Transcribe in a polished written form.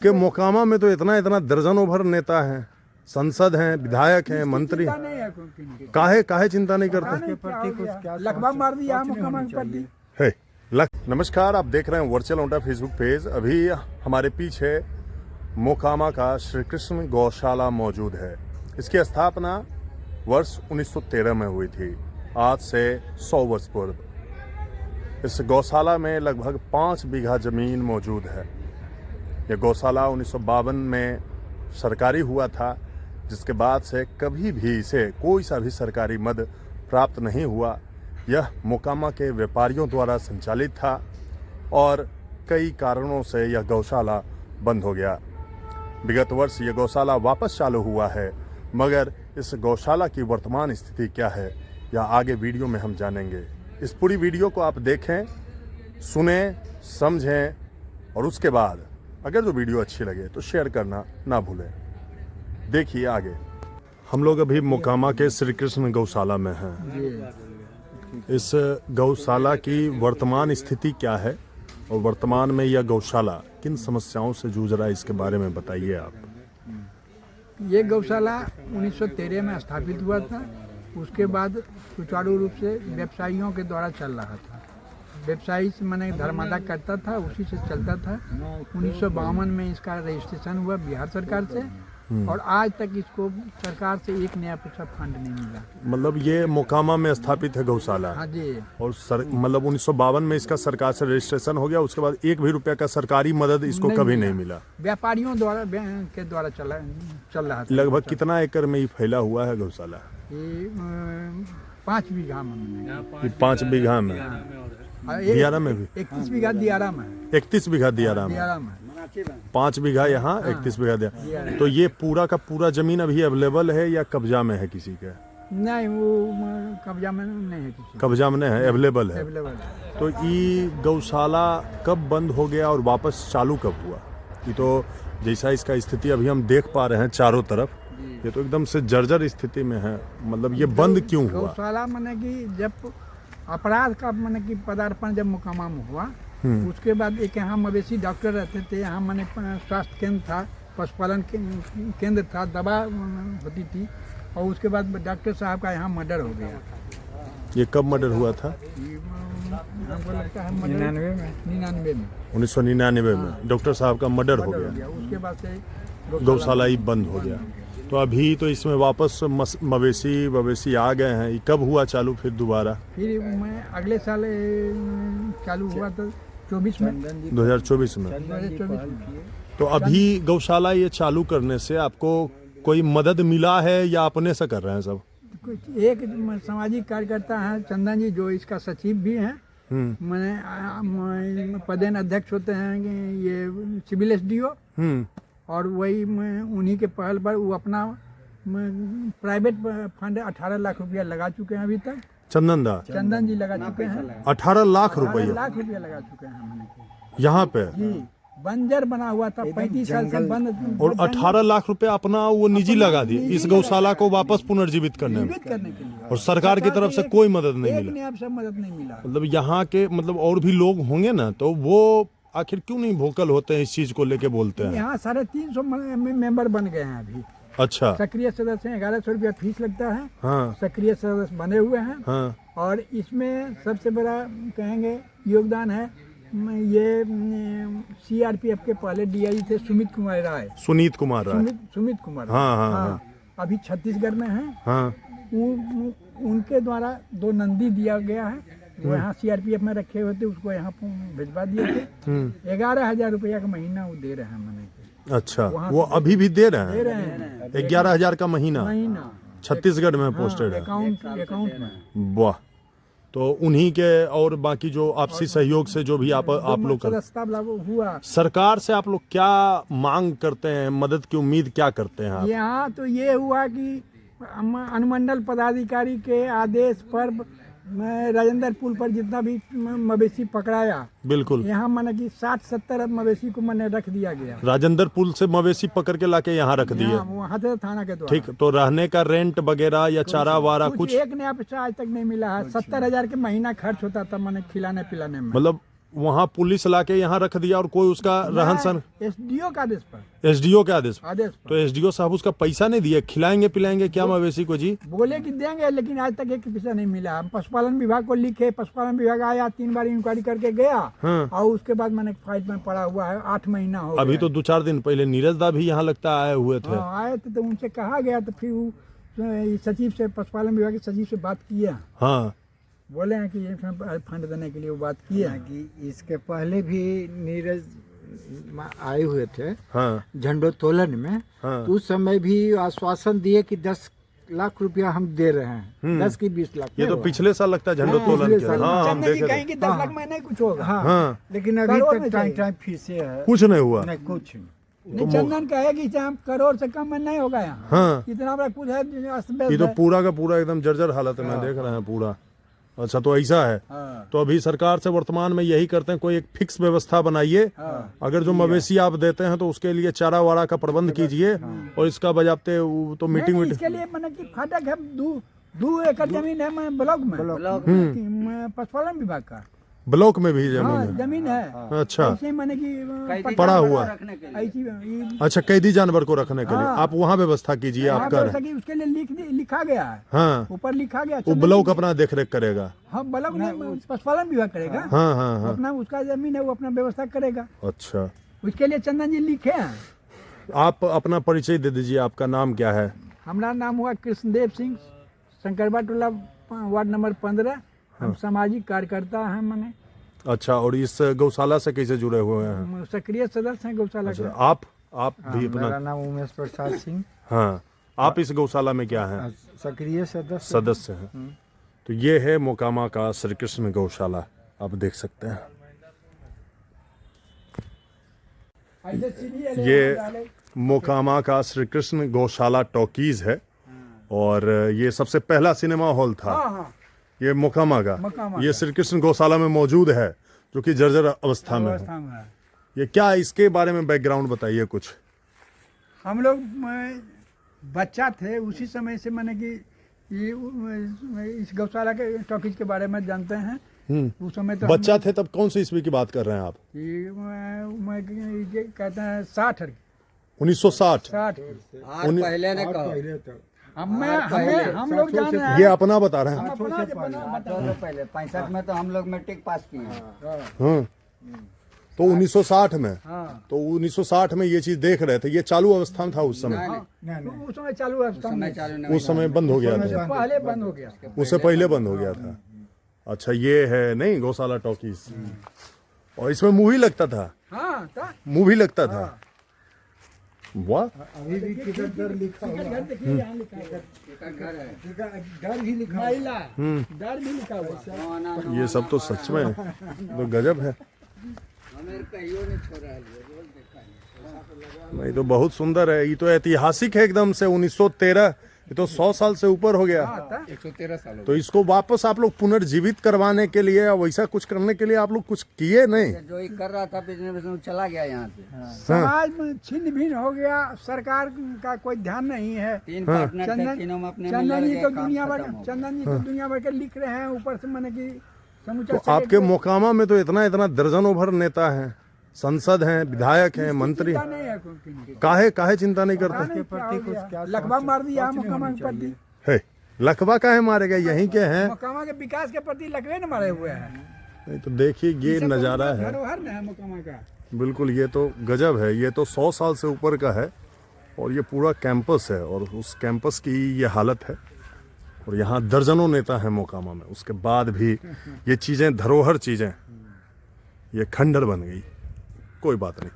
कि मोकामा में तो इतना इतना दर्जनों भर नेता हैं, सांसद हैं, विधायक हैं, मंत्री हैं, काहे चिंता नहीं करते? लगभग मार दिया मोकामा के प्रति है। नमस्कार, आप देख रहे हैं वर्चुअल ओंटा फेसबुक पेज। अभी हमारे पीछे मोकामा का श्री कृष्ण गौशाला मौजूद है। इसकी स्थापना वर्ष 1913 में हुई थी, आज से 100 वर्ष पूर्व। इस गौशाला में लगभग 5 बीघा जमीन मौजूद है। यह गौशाला 1952 में सरकारी हुआ था, जिसके बाद से कभी भी इसे कोई सा भी सरकारी मद प्राप्त नहीं हुआ। यह मोकामा के व्यापारियों द्वारा संचालित था और कई कारणों से यह गौशाला बंद हो गया। विगत वर्ष यह गौशाला वापस चालू हुआ है, मगर इस गौशाला की वर्तमान स्थिति क्या है यह आगे वीडियो में हम जानेंगे। इस पूरी वीडियो को आप देखें, सुनें, समझें और उसके बाद अगर जो वीडियो अच्छी लगे तो शेयर करना ना भूलें। देखिए आगे। हम लोग अभी मोकामा के श्री कृष्ण गौशाला में हैं। इस गौशाला की वर्तमान स्थिति क्या है और वर्तमान में यह गौशाला किन समस्याओं से जूझ रहा है, इसके बारे में बताइए आप। ये गौशाला 1913 में स्थापित हुआ था। उसके बाद सुचारू रूप से व्यवसायियों के द्वारा चल रहा था। व्यवसायी से मैंने धर्मादा करता था, उसी से चलता था। 1952 में इसका रजिस्ट्रेशन हुआ बिहार सरकार से और आज तक इसको सरकार से एक नया पैसा फंड नहीं मिला। मतलब ये मोकामा में स्थापित है गौशाला? हाँ जी। और मतलब 1952 में इसका सरकार से रजिस्ट्रेशन हो गया, उसके बाद 1 भी रुपया का सरकारी मदद इसको कभी नहीं मिला। व्यापारियों द्वारा के द्वारा चल रहा था। लगभग कितना एकड़ में ये फैला हुआ है गौशाला? ये 5 बीघा में। 5 बीघा में? दियारा में भी? 31 बीघा दियारा में। 31 बीघा दियारा में। 5 बीघा यहाँ, 31 बीघा दिया। तो ये पूरा का पूरा जमीन अभी अवेलेबल है या कब्जा में है किसी का? नहीं, वो कब्जा में नहीं है किसी। कब्जा में नहीं है, अवेलेबल है। अवेलेबल है। तो ये गौशाला कब बंद हो गया और वापस चालू कब हुआ? ये तो जैसा इसका स्थिति अभी हम देख पा रहे हैं चारों तरफ, ये तो एकदम से जर्जर स्थिति में है। मतलब ये बंद क्यों हुआ? गौशाला माने कि जब अपराध का माने कि पदार्पण जब मोकामा में हुआ, उसके बाद एक यहाँ मवेशी डॉक्टर रहते थे। यहाँ माने स्वास्थ्य केंद्र था, पशुपालन केंद्र था, दवा होती थी। और उसके बाद डॉक्टर साहब का यहाँ मर्डर हो गया। ये कब मर्डर हुआ था? हमको लगता है 99 में। 1999 में डॉक्टर साहब का मर्डर हो गया। उसके बाद से गौशाला ही बंद हो गया। तो अभी तो इसमें वापस मवेशी आ गए हैं। ये कब हुआ चालू फिर दोबारा? फिर मैं अगले साल चालू हुआ था 2024 में। 2024 में। 2024 में। तो अभी गौशाला ये चालू करने से आपको कोई मदद मिला है या अपने से कर रहे हैं सब? एक सामाजिक कार्यकर्ता है चंदन जी, जो इसका सचिव भी हैं। मैंने पदेन अध्यक्ष होते हैं ये सिविल SDO। और वही उन्हीं के पहल पर वो अपना प्राइवेट फंड 18 लाख रुपया लगा चुके हैं अभी तक। चंदन जी लगा चुके हैं 18 लाख रुपया। लगा चुके हैं हमने यहाँ पे जी। बंजर बना हुआ था 35 साल से बंद, और 18 लाख रुपया अपना वो निजी लगा दिए इस गौशाला को वापस पुनर्जीवित करने में। के लिए। और सरकार की तरफ से कोई मदद नहीं मिला। मदद नहीं मिला। मतलब यहाँ के मतलब और भी लोग होंगे ना, तो वो आखिर क्यों नहीं वोकल होते हैं, इस चीज को लेके बोलते हैं? यहाँ 350 मेंबर बन गए हैं अभी। अच्छा। सक्रिय सदस्य हैं, 1100 रुपया फीस लगता है। हाँ। सक्रिय सदस्य बने हुए हैं। हाँ। और इसमें सबसे बड़ा कहेंगे योगदान है ये CRPF के पहले DIG थे सुमित कुमार राय। सुमित कुमार। हाँ। अभी छत्तीसगढ़ में है। हाँ। उनके द्वारा 2 नंदी दिया गया है। वो यहाँ CRPF में रखे हुए थे, उसको यहाँ भिजवा दिए थे। 11,000 रुपया का महीना वो दे रहे हैं मैंने। अच्छा, वो अभी भी दे रहे हैं? 11,000 का महीना छत्तीसगढ़ में पोस्टेड है अकाउंट में। वाह। तो उन्हीं के और बाकी जो आपसी सहयोग से जो भी आप लोग हुआ। सरकार से आप लोग क्या मांग करते हैं, मदद की उम्मीद क्या करते हैं आप? यहाँ तो ये हुआ कि अनुमंडल पदाधिकारी के आदेश पर राजेंद्र पुल पर जितना भी मवेशी पकड़ाया, बिल्कुल यहाँ मैंने कि 60-70 मवेशी को मैंने रख दिया गया। राजेंद्र पुल से मवेशी पकड़ के लाके यहाँ रख दिए? वहाँ से थाना के द्वारा। ठीक। तो रहने का रेंट वगैरह या चारा वारा कुछ? एक नया पैसा आज तक नहीं मिला है। 70,000 के महीना खर्च होता था मैंने खिलाने पिलाने में। मतलब वहाँ पुलिस लाके यहाँ रख दिया और कोई उसका रहन सहन एसडीओ का आदेश पर एसडीओ के आदेश आदेश तो पर एसडीओ साहब उसका पैसा नहीं दिए, खिलाएंगे पिलाएंगे क्या मवेशी को जी? बोले कि देंगे, लेकिन आज तक एक पैसा नहीं मिला। हम पशुपालन विभाग को लिखे, पशुपालन विभाग आया, 3 बार इंक्वायरी करके गया हाँ। और उसके बाद मैंने फाइल में पड़ा हुआ है, 8 महीना हो अभी गया। तो 2-4 दिन पहले नीरज दा भी यहाँ लगता आए हुए थे। हाँ, आए थे तो उनसे कहा गया, तो फिर वो सचिव से, पशुपालन विभाग के सचिव से बात किया, हाँ बोले हैं कि ये फंड देने के लिए वो बात किया। कि इसके पहले भी नीरज आए हुए थे हाँ झंडोत्तोलन में, हाँ। तो उस समय भी आश्वासन दिए कि 10 लाख रुपया हम दे रहे हैं, 10 की 20 लाख। ये तो पिछले साल लगता है झंडोत्तोलन पिछले के। साल। हाँ हम चंदन जी देखे थे। कहेंगे 10 लाख में नहीं कुछ होगा। हाँ, हाँ लेकिन अभी करोड़ तक में टाइम चाहिए। टाइम फीसे है, कुछ नहीं हुआ। नहीं कुछ नहीं। नहीं, चंदन कहेगी कि हम करोड़ से कम में नहीं होगा यहाँ। हाँ इतना बड़ा कुछ है, अस्त व्यस्त ये तो है। पूरा का पूरा एकदम जर्जर हालत है, मैं देख रहे हैं पूरा। अच्छा तो ऐसा है, हाँ, तो अभी सरकार से वर्तमान में यही करते हैं, कोई एक फिक्स व्यवस्था बनाइए। हाँ। अगर जो मवेशी आप देते हैं तो उसके लिए चारा वारा का प्रबंध कीजिए और इसका बजाते तो मीटिंग नहीं, वीटिंग। इसके लिए मैंने कि फाटक है, 2 एकड़ जमीन है मैं ब्लॉक में, कि मैं पशुपालन विभाग का। ब्लॉक में भी हाँ, जमीन है। जमीन है। अच्छा ऐसे मैंने कि पड़ा हुआ। ऐसी अच्छा कैदी जानवर को रखने के लिए हाँ। आप वहाँ व्यवस्था कीजिए, आप कर रहे हैं। उसके लिए लिखा गया है, हाँ ऊपर लिखा गया। वो ब्लॉक अपना देख रेख करेगा। हाँ, ब्लॉक नहीं, पशुपालन विभाग करेगा। हाँ हाँ हाँ अपना उसका जमीन है, वो अपना व्यवस्था करेगा। अच्छा उसके लिए चंदन जी लिखे हैं। आप अपना परिचय दे दीजिए, आपका नाम क्या है? हमारा नाम हुआ कृष्णदेव सिंह, शंकरबा टोला, वार्ड नंबर 15। हम सामाजिक कार्यकर्ता हैं, मैंने अच्छा और इस गौशाला से कैसे जुड़े हुए हैं? सक्रिय सदस्य हैं गौशाला अच्छा के। आप भी मेरा अपना? नाम उमेश प्रसाद सिंह, हाँ आप इस गौशाला में क्या हैं? सक्रिय सदस्य। सदस्य हैं। तो ये है मोकामा का श्री कृष्ण गौशाला, आप देख सकते हैं। ये मोकामा का श्री कृष्ण गौशाला टॉकीज है और ये सबसे पहला सिनेमा हॉल था। हाँ, हाँ, ये मोकामा का, मोकामा ये श्री कृष्ण गौशाला में मौजूद है जो कि जर्जर अवस्था में है। अवस्था में है। ये क्या, इसके बारे में बैकग्राउंड बताइए कुछ। हम लोग बच्चा थे, उसी समय से मैंने कि ये इस गौशाला के टॉकीज के बारे में जानते हैं। उस समय तो बच्चा थे तब, कौन सी ईस्वी की बात कर रहे हैं आप? ये कहते हैं 60 1960। 60 पहले ने कहा, हम लोग जान रहे हैं। ये अपना बता रहे हैं। हम अपना बता रहे हैं। पहले 65 में तो हम लोग मैट्रिक पास किए हैं। हाँ तो 1960 में, हाँ, तो 1960 में ये चीज देख रहे थे, ये चालू अवस्था में था उस समय? तो उस समय चालू अवस्था में, उस समय बंद हो गया था, पहले बंद हो गया। उससे पहले बंद हो गया था। अच्छा ये है नहीं गौशाला टॉकीज, और इसमें मूवी लगता था? हाँ, था। मूवी लगता था। वाह, अभी भी टिकट दर लिखा हुआ है, घर देखिए, यहाँ लिखा है दर भी लिखा हुआ है। महिला, डर भी लिखा हुआ है। ये सब तो सच में तो गजब है। नहीं तो बहुत सुंदर है, ये तो ऐतिहासिक है एकदम से। 1913, ये तो 100 साल से ऊपर हो गया। 113 साल तो इसको वापस आप लोग पुनर्जीवित करवाने के लिए या वैसा कुछ करने के लिए आप लोग कुछ किए नहीं? जो ये कर रहा था बिजनेस में चला गया यहाँ से। समाज में छिन्न भिन्न हो गया, सरकार का कोई ध्यान नहीं है। 3 पार्टनर थे, तीनों में अपने में चंदन लड़ जी गए, तो काम दुनिया भर खत्म हो। चंदन जी तो दुनिया भर के लिख रहे हैं, ऊपर से मैंने कि समूचा तो आपके मोकामा में तो इतना इतना दर्जनों भर नेता हैं, सांसद हैं, विधायक हैं, मंत्री। चिंता नहीं है किसी काहे चिंता नहीं करते? की। क्या हो गया? लकवा मार दिया मोकामा के प्रति। है लखवा काहे मारे गए, यहीं के हैं। मोकामा के विकास के प्रति लकवे न मारे हुए हैं। नहीं तो देखिए ये सब तो नज़ारा है, धरोहर न है मोकामा का। बिल्कुल ये तो गजब है। ये तो 100 साल से ऊपर का है और ये पूरा कैंपस है और उस कैंपस की ये हालत है। और यहाँ दर्जनों नेता हैं मोकामा में, उसके बाद भी ये चीज़ें, धरोहर चीज़ें, ये खंडर बन गई। कोई बात नहीं।